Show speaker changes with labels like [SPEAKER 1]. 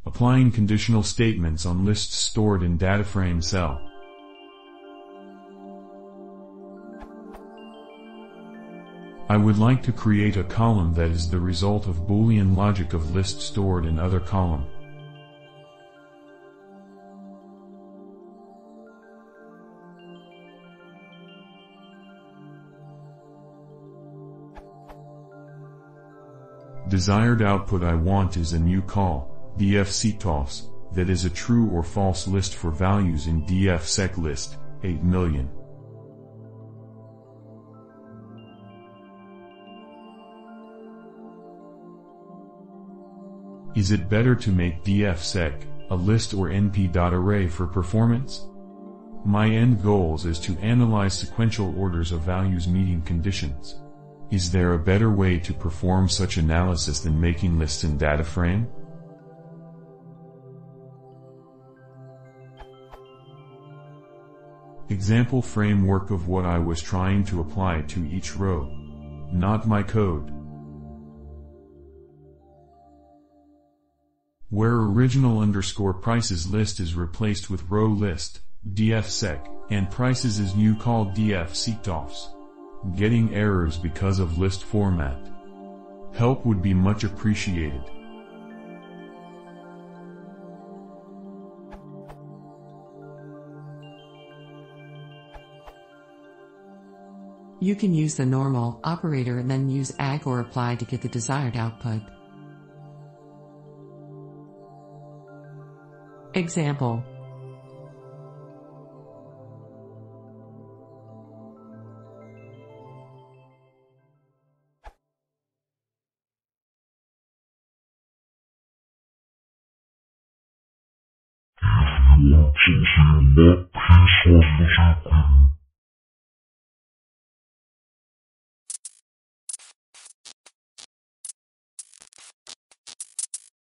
[SPEAKER 1] Applying conditional statements on lists stored in Dataframe cell. I would like to create a column that is the result of Boolean logic of list stored in other column. Desired output I want is a new call, dfctoffs, that is a true or false list for values in dfsec list, 8 million. Is it better to make dfsec a list or np.array for performance? My end goals is to analyze sequential orders of values meeting conditions. Is there a better way to perform such analysis than making lists in Dataframe? Example framework of what I was trying to apply to each row. Not my code. Where original _prices list is replaced with row list, dfsec, and prices is new called dfctoffs. Getting errors because of list format. Help would be much appreciated.
[SPEAKER 2] You can use the normal operator and then use ag or apply to get the desired output. Example.
[SPEAKER 3] If you want to see more, please hold the